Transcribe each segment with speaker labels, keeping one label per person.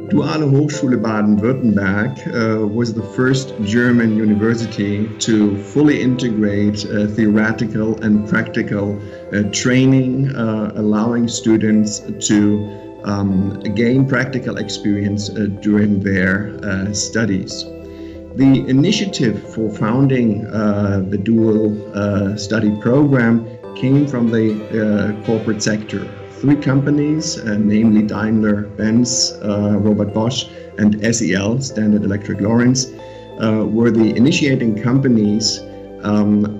Speaker 1: Duale Hochschule Baden-Wuerttemberg was the first German university to fully integrate theoretical and practical training, allowing students to gain practical experience during their studies. The initiative for founding the dual study program came from the corporate sector. 3 companies, namely Daimler-Benz, Robert Bosch, and SEL, Standard Electric Lawrence, were the initiating companies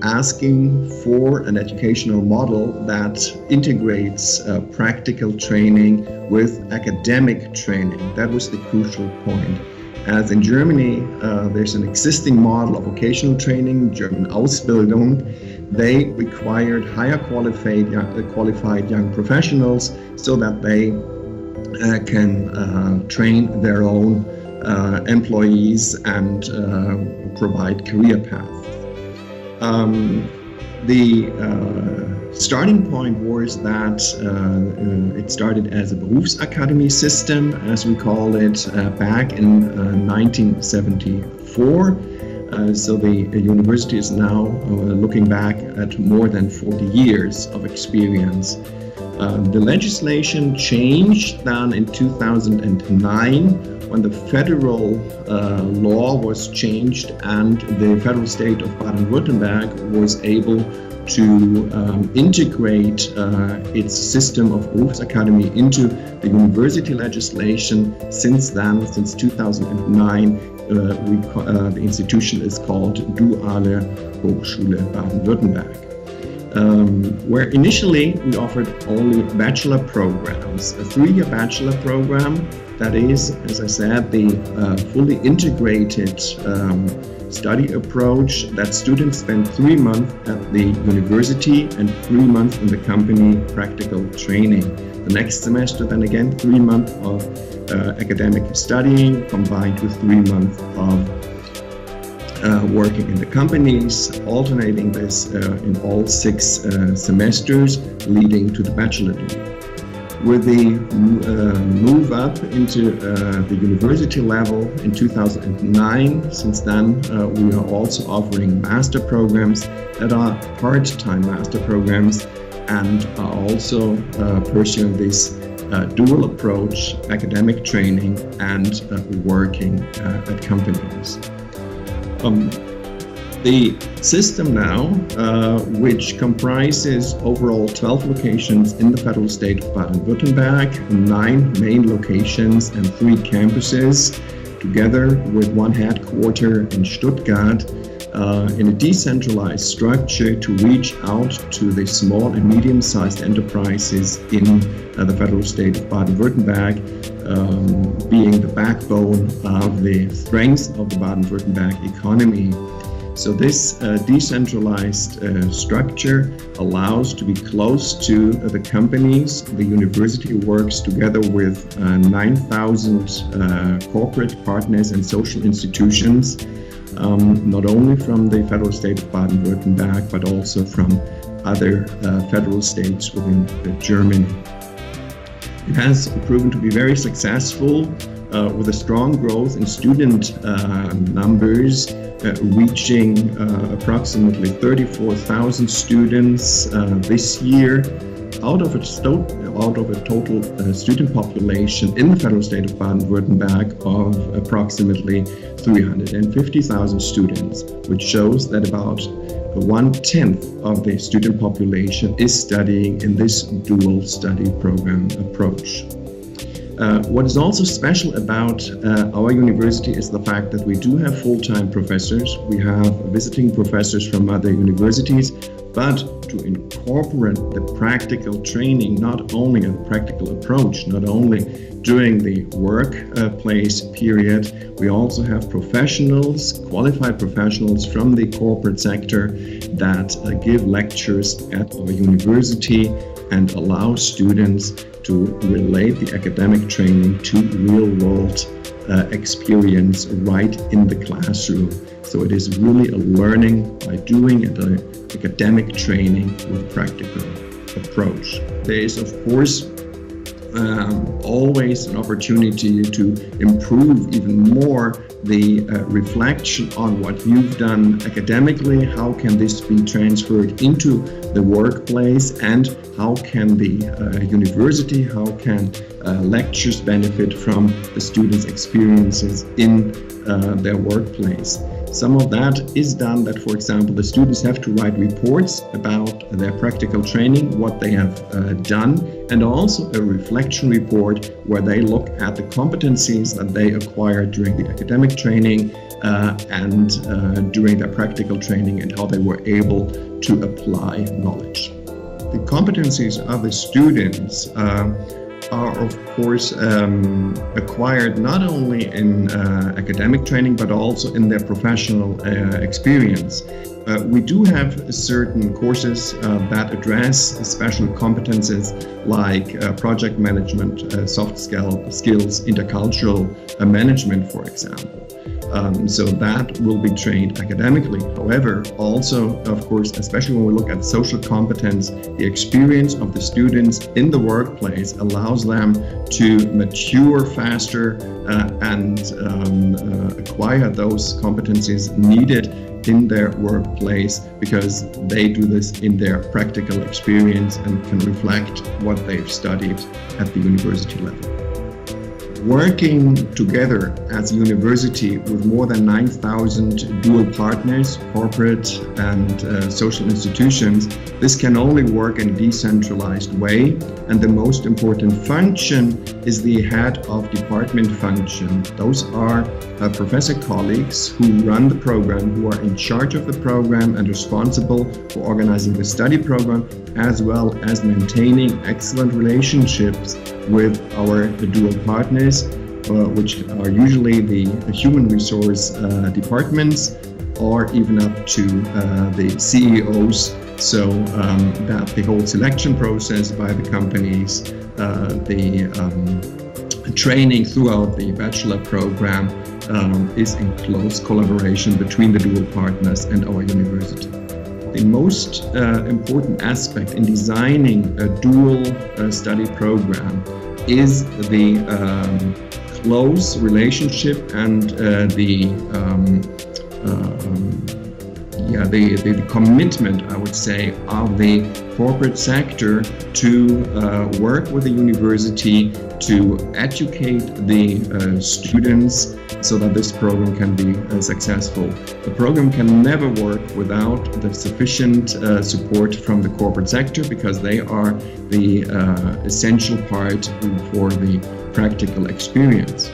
Speaker 1: asking for an educational model that integrates practical training with academic training. That was the crucial point. As in Germany, there's an existing model of vocational training, German Ausbildung. They required higher qualified young professionals so that they can train their own employees and provide career paths. The starting point was that it started as a Berufsakademie system, as we call it, back in 1974. So the university is now looking back at more than 40 years of experience. The legislation changed then in 2009 when the federal law was changed and the federal state of Baden-Württemberg was able to integrate its system of Berufsakademie into the university legislation. Since then, since 2009, the institution is called Duale Hochschule Baden-Württemberg, where initially we offered only bachelor programs, a 3-year bachelor program that is, as I said, the fully integrated study approach that students spend 3 months at the university and 3 months in the company practical training. The next semester then again 3 months of academic studying combined with 3 months of working in the companies, alternating this in all 6 semesters leading to the bachelor degree. With the move up into the university level in 2009, since then we are also offering master programs that are part-time master programs and are also pursuing this dual approach, academic training and working at companies. The system now, which comprises overall 12 locations in the federal state of Baden-Württemberg, 9 main locations and 3 campuses, together with 1 headquarter in Stuttgart, in a decentralized structure to reach out to the small and medium-sized enterprises in the federal state of Baden-Württemberg, being the backbone of the strength of the Baden-Württemberg economy. So this decentralized structure allows to be close to the companies. The university works together with 9,000 corporate partners and social institutions, not only from the federal state of Baden-Württemberg, but also from other federal states within Germany. It has proven to be very successful with a strong growth in student numbers, reaching approximately 34,000 students this year, out of a total student population in the federal state of Baden-Württemberg of approximately 350,000 students, which shows that about 1/10 of the student population is studying in this dual study program approach. What is also special about our university is the fact that we do have full-time professors. We have visiting professors from other universities, but to incorporate the practical training, not only a practical approach, not only during the workplace period, we also have professionals, qualified professionals from the corporate sector that give lectures at our university and allow students to relate the academic training to real-world experience right in the classroom. So it is really a learning by doing and an academic training with practical approach. There is, of course, always an opportunity to improve even more the reflection on what you've done academically, how can this be transferred into the workplace, and how can the university, how can lecturers benefit from the students' experiences in their workplace. Some of that is done that, for example, the students have to write reports about their practical training, what they have done, and also a reflection report where they look at the competencies that they acquired during the academic training and during their practical training, and how they were able to apply knowledge. The competencies of the students are of course acquired not only in academic training but also in their professional experience. We do have certain courses that address special competences like project management, soft skills, intercultural management, for example. So that will be trained academically. However, also, of course, especially when we look at social competence, the experience of the students in the workplace allows them to mature faster and acquire those competencies needed in their workplace, because they do this in their practical experience and can reflect what they've studied at the university level. Working together as a university with more than 9,000 dual partners, corporate and social institutions, this can only work in a decentralized way, and the most important function is the head of department function. Those are professor colleagues who run the program, who are in charge of the program and responsible for organizing the study program, as well as maintaining excellent relationships with our dual partners, which are usually the human resource departments, or even up to the CEOs, so that the whole selection process by the companies, the training throughout the bachelor program is in close collaboration between the dual partners and our university. The most important aspect in designing a dual study program is the close relationship and the commitment, I would say, of the corporate sector to work with the university to educate the students so that this program can be successful. The program can never work without the sufficient support from the corporate sector, because they are the essential part for the practical experience.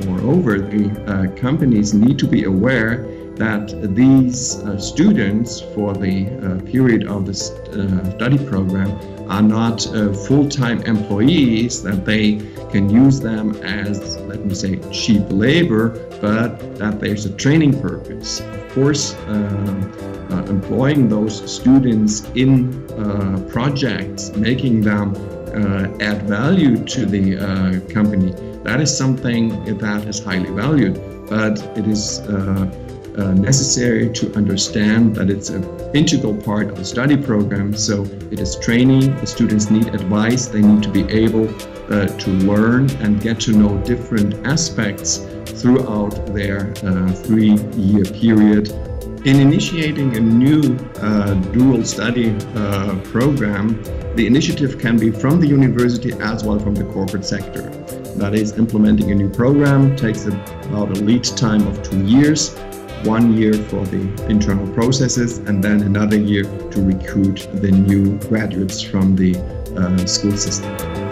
Speaker 1: Moreover, the companies need to be aware that these students for the period of the study program are not full-time employees, that they can use them as, let me say, cheap labor, but that there's a training purpose. Of course, employing those students in projects, making them add value to the company, that is something that is highly valued, but it is necessary to understand that it's an integral part of the study program. So it is training, the students need advice, they need to be able to learn and get to know different aspects throughout their 3-year period. In initiating a new dual study program, the initiative can be from the university as well from the corporate sector. That is, implementing a new program takes about a lead time of 2 years. 1 year for the internal processes, and then another year to recruit the new graduates from the school system.